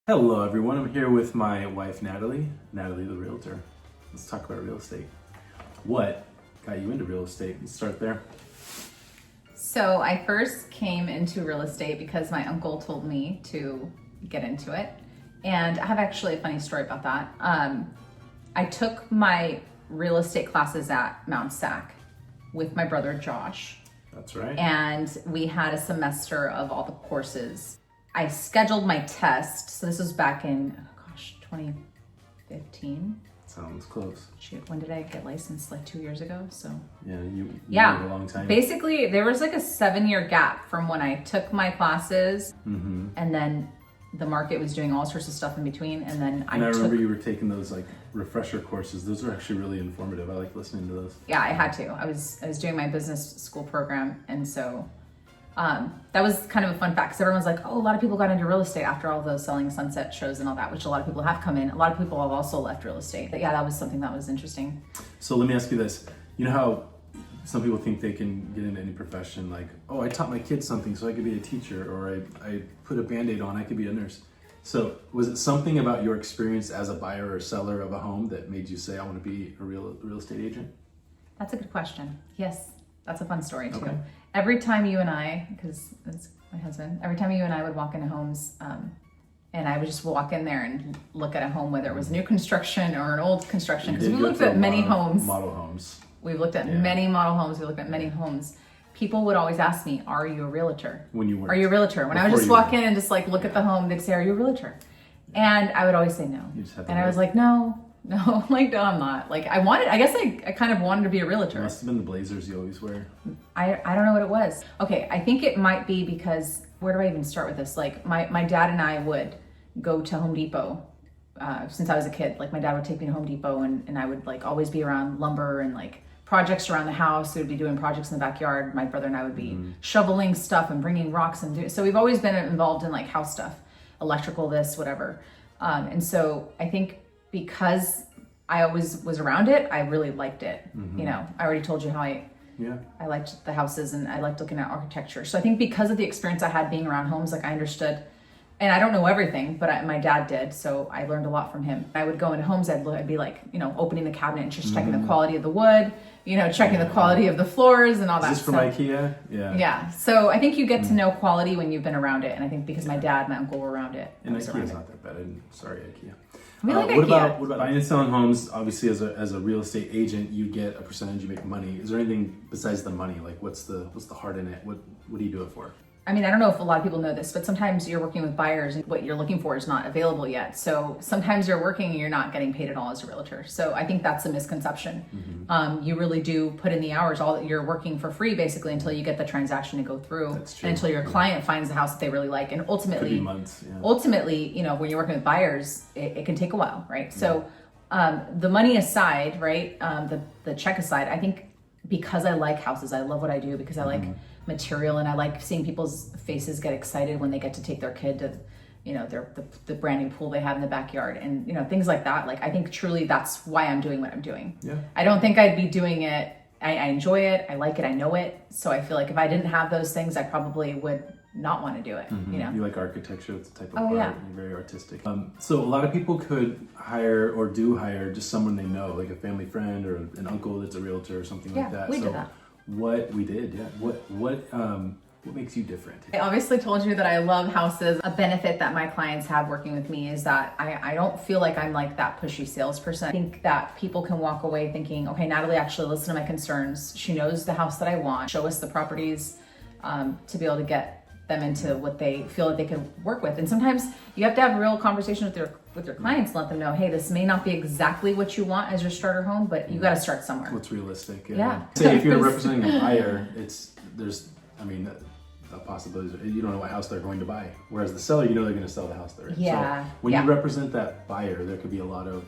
Hello everyone, I'm here with my wife Natalie the realtor. Let's talk about real estate. What got you into real estate? Let's start there. So I first came into real estate because my uncle told me to get into it. And I have actually a funny story about that. I took my real estate classes at Mount Sac with my brother Josh. That's right. And we had a semester of all the courses. I scheduled my test. So this was back in, 2015. Sounds close. Shoot, when did I get licensed? Like 2 years ago. So yeah, you yeah, a long time. Basically, there was like a 7-year gap from when I took my classes, Mm-hmm. and then the market was doing all sorts of stuff in between, and then I remember you were taking those like refresher courses. Those are actually really informative. I like listening to those. Yeah, I had to. I was doing my business school program, and so that was kind of a fun fact because everyone's like, oh, a lot of people got into real estate after all those Selling Sunset shows and all that, which a lot of people have come in. A lot of people have also left real estate. But yeah, that was something that was interesting. So let me ask you this. You know how some people think they can get into any profession, like, oh, I taught my kids something so I could be a teacher, or I put a Band-Aid on, I could be a nurse. So was it something about your experience as a buyer or seller of a home that made you say, I want to be a real estate agent? That's a good question. Yes, that's a fun story too. Okay. Every time you and I, because that's my husband, every time you and I would walk into homes, and I would just walk in there and look at a home, whether it was new construction or an old construction, because we looked at many homes. Model homes. We've looked at many model homes. We looked at many homes. People would always ask me, "Are you a realtor?" When you weren't. Are you a realtor? When I would just walk in and just like look at the home, they'd say, "Are you a realtor?" And I would always say no. And I was like, no, like no, I'm not. Like I guess I kind of wanted to be a realtor. It must have been the blazers you always wear. I don't know what it was. Okay, I think it might be because, where do I even start with this? Like my dad and I would go to Home Depot since I was a kid. Like my dad would take me to Home Depot and I would like always be around lumber and like projects around the house. We would be doing projects in the backyard. My brother and I would be shoveling stuff and bringing rocks so we've always been involved in like house stuff, electrical, this, whatever. And so I think because I always was around it, I really liked it. You know, I already told you how I liked the houses and I liked looking at architecture. So I think because of the experience I had being around homes, like I understood, and I don't know everything, but my dad did. So I learned a lot from him. I would go into homes, I'd be like, you know, opening the cabinet and just checking the quality of the wood, you know, checking the quality of the floors and all that stuff. Is this from IKEA? Yeah. Yeah. So I think you get to know quality when you've been around it. And I think because my dad and my uncle were around it. And IKEA's not that bad. Sorry, IKEA. We like what IKEA. What about buying and selling homes? Obviously, as a real estate agent, you get a percentage, you make money. Is there anything besides the money? Like, what's the heart in it? What do you do it for? I mean, I don't know if a lot of people know this, but sometimes you're working with buyers and what you're looking for is not available yet. So sometimes you're working and you're not getting paid at all as a realtor. So I think that's a misconception. You really do put in the hours. You're working for free basically until you get the transaction to go through. That's true. And until your client finds the house that they really like. And ultimately, Could be months, yeah. Ultimately, you know, when you're working with buyers, it can take a while, right? So the money aside, right? The check aside, I think because I like houses, I love what I do because I like material and I like seeing people's faces get excited when they get to take their kid to, you know, the brand new pool they have in the backyard and, you know, things like that. Like, I think truly that's why I'm doing what I'm doing. Yeah. I don't think I'd be doing it. I enjoy it. I like it. I know it. So I feel like if I didn't have those things, I probably would not want to do it. You know, You like architecture. It's a type of art. Yeah. You're very artistic. So a lot of people could hire or do hire just someone they know, like a family friend or an uncle that's a realtor or something like that. We did that. What makes you different? I obviously told you that I love houses. A benefit that my clients have working with me is that I don't feel like I'm like that pushy salesperson. I think that people can walk away thinking, okay, Natalie actually listened to my concerns. She knows the house that I want. Show us the properties to be able to get them into what they feel that they can work with. And sometimes you have to have a real conversation with your clients and let them know, hey, this may not be exactly what you want as your starter home, but you got to start somewhere. What's realistic? Yeah. Say if you're representing a buyer, there's a possibility you don't know what house they're going to buy. Whereas the seller, you know they're going to sell the house they're in. Yeah. So when you represent that buyer, there could be a lot of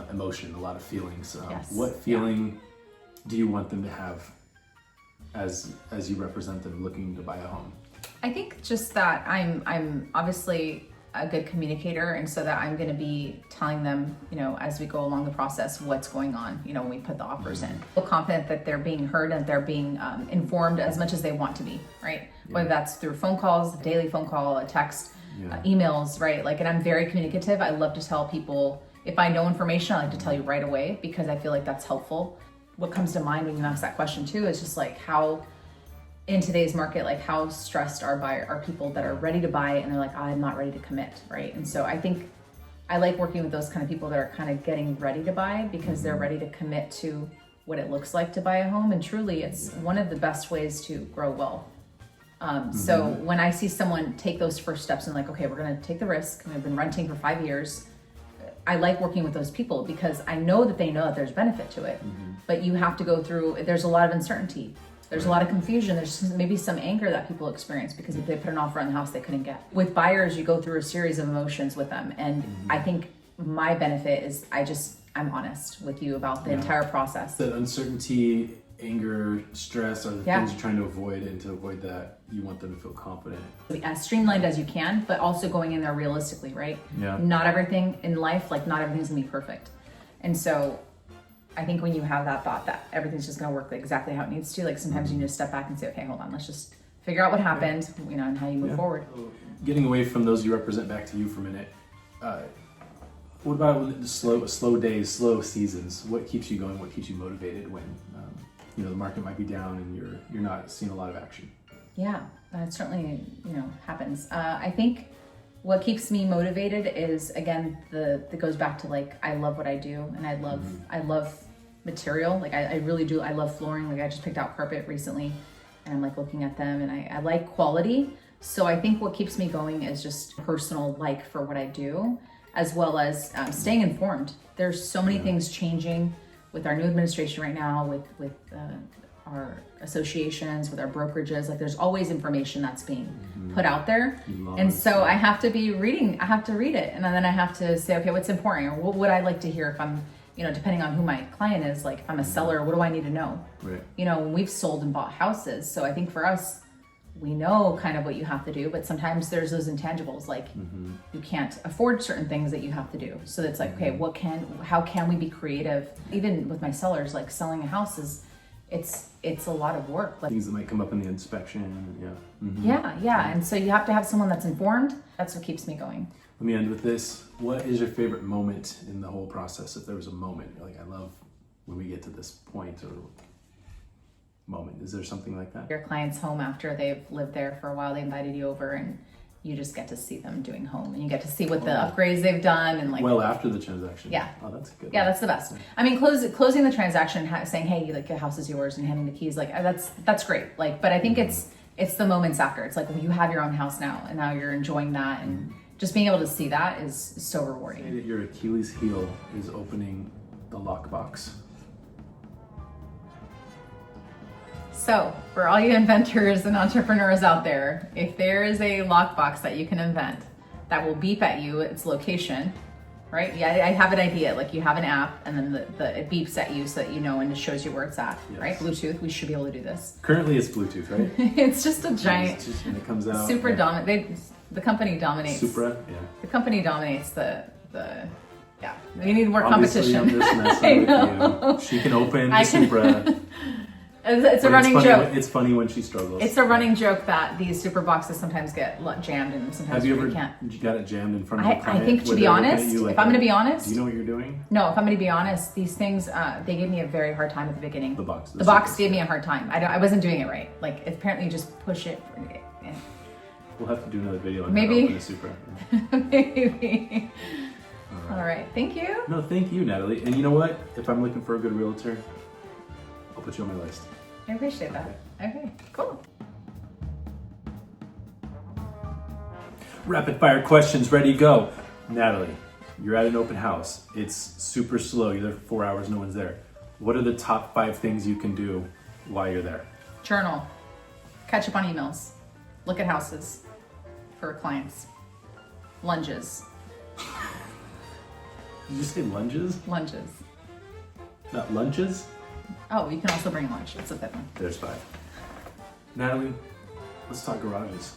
emotion, a lot of feelings. Yes. What feeling do you want them to have as you represent them looking to buy a home? I think just that I'm obviously a good communicator, and so that I'm going to be telling them, you know, as we go along the process, what's going on, you know, when we put the offers in. Feel confident that they're being heard and they're being informed as much as they want to be, right? Whether that's through phone calls, a daily phone call, a text, emails, right? Like, and I'm very communicative. I love to tell people, if I know information, I like to tell you right away because I feel like that's helpful. What comes to mind when you ask that question too is just like how, in today's market, like how stressed are people that are ready to buy and they're like, I'm not ready to commit, right? And so I think I like working with those kind of people that are kind of getting ready to buy because they're ready to commit to what it looks like to buy a home. And truly, it's one of the best ways to grow wealth. So when I see someone take those first steps and like, okay, we're going to take the risk, and I've been renting for 5 years, I like working with those people because I know that they know that there's benefit to it, but you have to go through, there's a lot of uncertainty. There's a lot of confusion. There's maybe some anger that people experience because if they put an offer on the house they couldn't get. With buyers, you go through a series of emotions with them. And I think my benefit is I'm honest with you about the entire process. The uncertainty, anger, stress are the things you're trying to avoid, and to avoid that, you want them to feel confident. As streamlined as you can, but also going in there realistically, right? Yeah. Not everything in life, like not everything's gonna be perfect. And so I think when you have that thought that everything's just gonna work exactly how it needs to, like sometimes you need to step back and say, okay, hold on, let's just figure out what happened, and how you move forward. Getting away from those you represent back to you for a minute. What about the slow days, slow seasons? What keeps you going? What keeps you motivated when the market might be down and you're not seeing a lot of action? Yeah, that certainly happens. I think what keeps me motivated is, again, that goes back to like I love what I do, and I love material. Like I really do. I love flooring. Like I just picked out carpet recently, and I'm like looking at them, and I like quality. So I think what keeps me going is just personal like for what I do, as well as staying informed. There's so many things changing with our new administration right now, with our associations, with our brokerages. Like there's always information that's being put out there. And so I have to be reading, I have to read it. And then I have to say, okay, what's important? Or what would I like to hear if I'm, depending on who my client is, like if I'm a seller, what do I need to know? Right. We've sold and bought houses. So I think for us, we know kind of what you have to do, but sometimes there's those intangibles, like you can't afford certain things that you have to do. So it's like, okay, how can we be creative? Even with my sellers, like selling a house it's a lot of work. Like things that might come up in the inspection. And so you have to have someone that's informed. That's what keeps me going. Let me end with this. What is your favorite moment in the whole process? If there was a moment, you're like, I love when we get to this point or moment. Is there something like that? Your client's home after they've lived there for a while, they invited you over and you just get to see them doing home, and you get to see what the upgrades they've done, and like after the transaction. Yeah. Oh, that's good. Yeah, that's the best. I mean, closing the transaction, saying, hey, like the house is yours, and handing the keys, like that's great. Like, but I think it's the moments after. It's like, well, you have your own house now, and now you're enjoying that, and just being able to see that is so rewarding. Say that your Achilles heel is opening the lockbox. So, for all you inventors and entrepreneurs out there, if there is a lockbox that you can invent that will beep at you its location, right? Yeah, I have an idea. Like you have an app, and then it beeps at you so that you know, and it shows you where it's at, right? Bluetooth. We should be able to do this. Currently, it's Bluetooth, right? It's just a giant. And it comes out. Super dominant. The company dominates. Supra, yeah. The company dominates the. Yeah, we need more Obviously, competition. I'm just messing with you. She can open the Supra. It's a running joke. It's funny when she struggles. It's a running joke that these super boxes sometimes get jammed, and sometimes have you ever can't. got it jammed in front of a client? I think, to be honest, if I'm going to be honest, do you know what you're doing? No, if I'm going to be honest, these things they gave me a very hard time at the beginning. The box. The box gave me a hard time. I wasn't doing it right. Like apparently, you just push it. We'll have to do another video on maybe how to open a Supra. Maybe. All right. Thank you. No, thank you, Natalie. And you know what? If I'm looking for a good realtor, I'll put you on my list. I appreciate that. Okay, cool. Rapid fire questions, ready, go. Natalie, you're at an open house. It's super slow. You're there for 4 hours, no one's there. What are the top 5 things you can do while you're there? Journal. Catch up on emails. Look at houses for clients. Lunges. Did you say lunges? Lunges. Not lunches? Oh, you can also bring lunch. It's a fifth one. There's 5. Natalie, let's talk garages.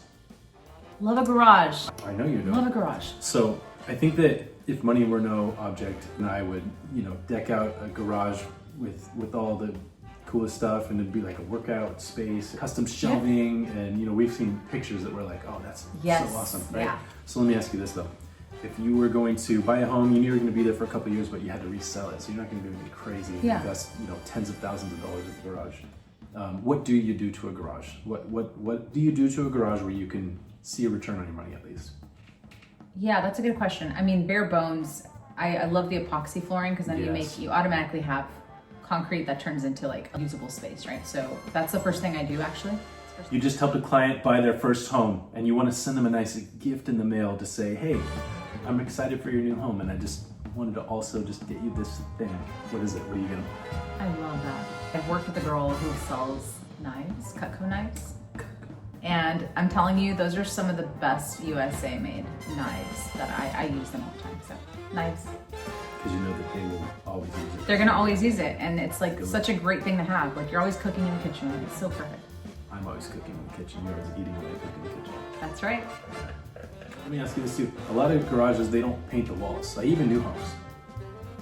Love a garage. I know you do. Love a garage. So I think that if money were no object, then I would, deck out a garage with all the coolest stuff, and it'd be like a workout space, custom shelving, and we've seen pictures that we're like, oh, that's so awesome, right? Yeah. So let me ask you this though. If you were going to buy a home, you knew you were going to be there for a couple of years, but you had to resell it, so you're not going to do anything crazy. Yeah. Invest, tens of thousands of dollars in the garage. What do you do to a garage? What do you do to a garage where you can see a return on your money at least? Yeah, that's a good question. I mean, bare bones. I love the epoxy flooring because then you automatically have concrete that turns into like a usable space, right? So that's the first thing I do actually. You just helped a client buy their first home, and you want to send them a nice gift in the mail to say, hey, I'm excited for your new home, and I just wanted to also just get you this thing. What is it? What are you gonna? I love that. I've worked with a girl who sells knives, Cutco knives. And I'm telling you, those are some of the best USA made knives that I use them all the time. So knives. Because you know that they will always use it. They're gonna always use it, and it's like such a great thing to have. Like you're always cooking in the kitchen. It's so perfect. I'm always cooking in the kitchen. You're always eating while I cook in the kitchen. That's right. Let me ask you this too. A lot of garages, they don't paint the walls. Like even new homes.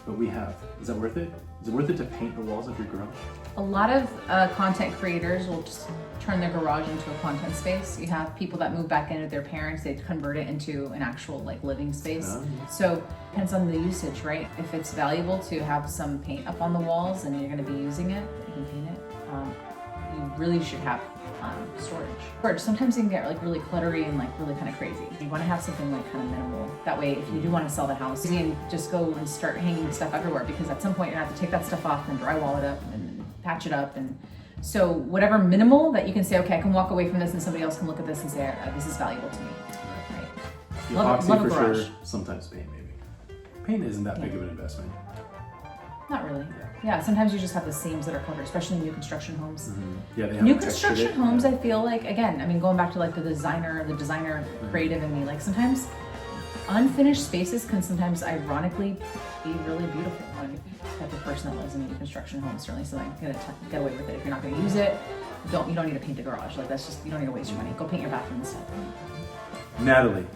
But we have. Is that worth it? Is it worth it to paint the walls of your garage? A lot of content creators will just turn their garage into a content space. You have people that move back in with their parents, they convert it into an actual like living space. So depends on the usage, right? If it's valuable to have some paint up on the walls and you're gonna be using it, you can paint it. You really should have storage. Sometimes it can get like really cluttery and like really kind of crazy. You want to have something like kind of minimal. That way, if you do want to sell the house, you can just go and start hanging stuff everywhere, because at some point you're gonna have to take that stuff off and drywall it up and patch it up. And so whatever minimal that you can say, okay, I can walk away from this and somebody else can look at this and say, this is valuable to me. Right. Love a for garage. sure. Sometimes paint maybe. Paint isn't that big of an investment. Not really. Yeah, sometimes you just have the seams that are covered, especially in new construction homes. Mm-hmm. Yeah, they have New textured construction it. homes, I feel like, again, I mean, going back to like the designer creative in me, like sometimes unfinished spaces can sometimes ironically be really beautiful. I'm the type of person that lives in a new construction home, certainly something I'm gonna get away with it. If you're not gonna use it, you don't need to paint the garage. Like that's just, you don't need to waste your money. Go paint your bathroom instead. Natalie,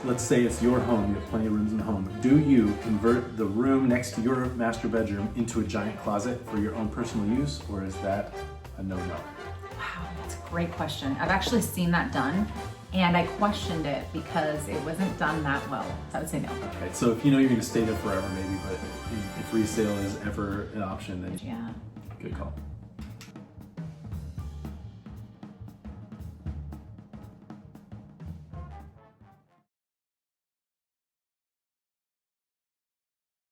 let's say it's your home, you have plenty of rooms in the home. Do you convert the room next to your master bedroom into a giant closet for your own personal use, or is that a no-no? Wow, that's a great question. I've actually seen that done, and I questioned it because it wasn't done that well. So I would say no. Okay, so if you know you're gonna stay there forever maybe, but if resale is ever an option, then Yeah. good call.